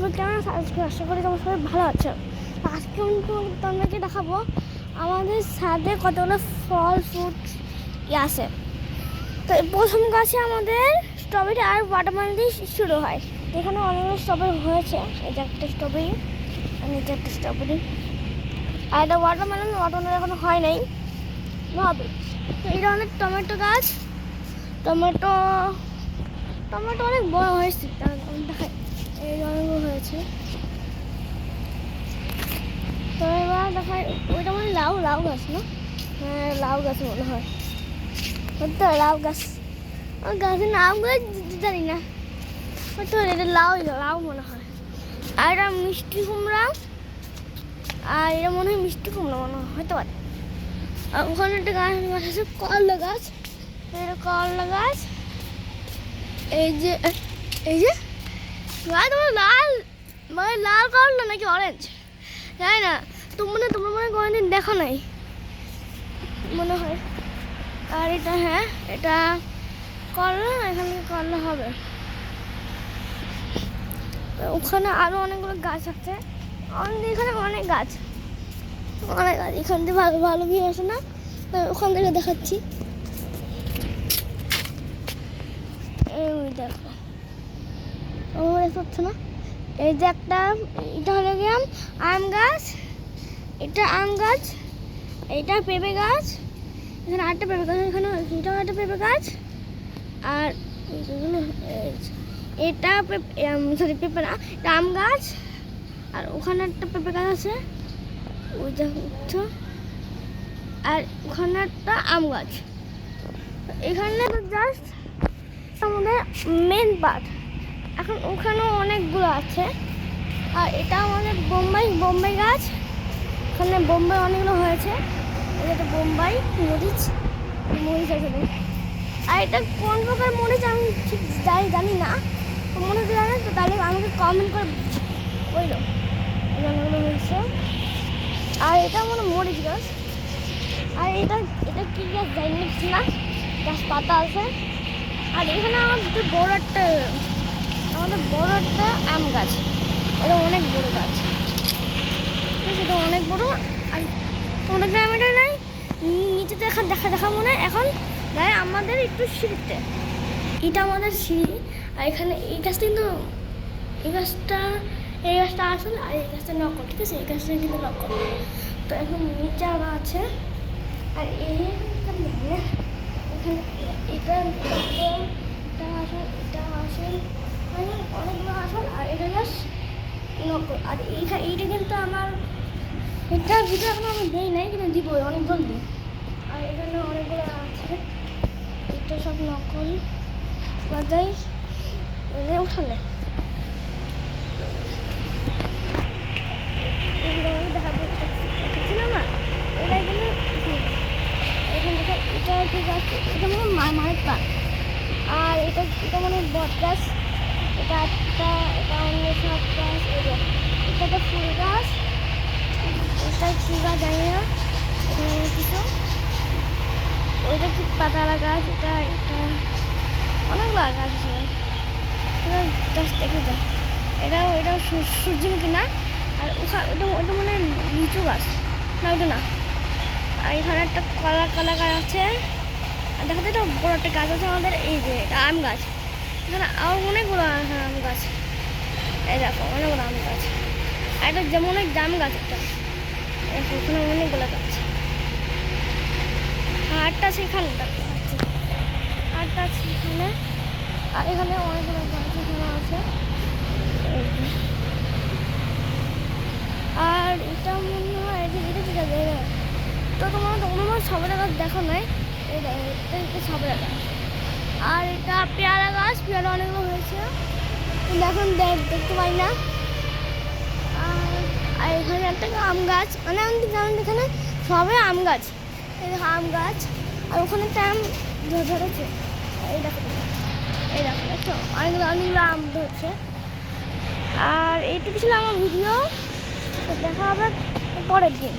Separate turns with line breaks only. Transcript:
তো কেমন আজকে আশা করি তোমার সবাই ভালো আছে। আজকে তোমাদেরকে দেখাবো আমাদের ছাদে কতগুলো ফল ফ্রুট আছে। তো প্রথম গাছে আমাদের স্ট্রবেরি আর ওয়াটারমেলন দিয়ে শুরু হয়। এখানে অনেকগুলো স্ট্রবেরি হয়েছে, এই যে একটা স্ট্রবেরি আর নিচে একটা স্ট্রবেরি, আর এটা ওয়াটারমেলন এখনো হয় নাই, হবে। তো এটা অনেক টমেটো গাছ, টমেটো অনেক বড় হয়েছে, দেখাই এই অনেকগুলো হয়েছে। তো এবার দেখাই ওইটা মানে লাউ গাছ না? হ্যাঁ, লাউ গাছ মনে হয়, তো লাউ গাছ, গাছের নামগুলো জানি না, তো এটা লাউ মনে হয়। আর এটা মিষ্টি কুমড়া, আর এটা মনে হয় মিষ্টি কুমড়া মনে হয়, হতে পারে। আর ওখানে একটা গাছ আছে করলা গাছ, এটা করলা গাছ। এই যে গাছ তোমার লাল, মানে লাল করলা নাকি অরেঞ্জ জানি না, তোমরা মনে হয় কোনোদিন দেখো নাই মনে হয়। আর এটা, হ্যাঁ এটা করলা, এখানে করলা হবে। ওখানে আরো অনেকগুলো গাছ আছে, এখানে অনেক গাছ, এখান থেকে ভালো ভিউ আসে না, ওখান থেকে দেখাচ্ছি। এই দেখো, দেখতে পাচ্ছ না? এই যে একটা, এটা হলো গিয়ে আম গাছ, এটা আম গাছ, এটা পেঁপে গাছ, এখানে আরেকটা পেঁপে গাছ, এখানে এটাও একটা পেঁপে গাছ, আর এটা সরি পেঁপে না, এটা আম গাছ, আর ওখানে একটা পেঁপে গাছ আছে ওই দেখছো, আর ওখানে একটা আম গাছ। এখানে তো জাস্ট আমাদের মেন পার্ট, এখন ওখানেও অনেকগুলো আছে। আর এটা আমাদের বোম্বাই গাছ, ওখানে বোম্বাই অনেকগুলো হয়েছে, এটা বোম্বাই মরিচ আছে। আর এটা কোন প্রকার মরিচ আমি ঠিক জানি না, মনে হচ্ছে জানেন তো, তাহলে আমাকে কমেন্ট করে বললো অনেকগুলো হয়েছে। আর এটা মনে মরিচ গাছ। আর এটা কি গাছ জানি না, গাছ পাতা আছে। আর এখানে আমাদের বড় একটা আম গাছ, এটা অনেক বড় গাছ, সেটা অনেক বড়। আর তোমাদের গ্রামেটা নাই নিচেতে এখন দেখা মনে হয়, এখন গায়ে আমাদের একটু সিঁড়িতে, এটা আমাদের সিঁড়ি। আর এখানে এই গাছটা কিন্তু এই গাছটা আসলে, আর এই গাছটা নকল, ঠিক আছে, এই গাছটা কিন্তু নকল। তো এখন নিচে আবার আছে। আর এখানে এটা আসল, অনেকগুলো আসল, আর এটা জাস্ট নকল। আর এইটা কিন্তু আমার, এটার ভিডিও এখন আমি দিই নাই, কিন্তু দিব অনেক জলদি। আর এখানে অনেকগুলো আছে, এটা সব নকল বাজাই উঠালে দেখাবো না। এটা এখানে এটা ঠিক আছে, এটা মনে হয় মায়ের পান। আর এটা মনে হয় বট গাছ, এটা অন্য সব গাছ। এটা তো ফুল গাছ, এটা কি গাছ জানি না, এখানে কিছু, ওইটা ঠিক পাতালা গাছ, এটা অনেকগুলো গাছ আছে, গাছ দেখে যায়। এটা সূর্যমুখী না, আর ওটা মনে হয় লিচু গাছ না, ওটা না। আর এখানে একটা কলা গাছ আছে। আর দেখো তো, এটা বড় একটা গাছ আছে আমাদের, এই যে এটা আম গাছ, এখানে আরও অনেকগুলো আম গাছ, এই দেখো অনেকগুলো আম গাছ। আর এটা যেমন অনেক জাম গাছ, একটা ওখানে অনেকগুলো গাছ। আটটা আছে এখানে, আটটা আছে এখানে। আর এখানে অনেকগুলো গাছ এখানে আছে। আর এটা মনে হয় এটা ঠিক আছে, তো তোমার সবেদা গাছ দেখো নাই, এটা সবেদা গাছ। আর এটা পেয়ারা গাছ, পেয়ারা অনেকগুলো হয়েছে, কিন্তু এখন দেখতে পাই না। আর এখানে একটা আম গাছ, মানে আমাদের এখানে সবে আম গাছ, এই আম গাছ। আর ওখানে একটা আম ধরেছে, এই দেখো দেখছো, অনেকগুলো আম ধরছে। আর এইটুকু ছিল আমার ভিডিও, দেখা হবে পরের দিন।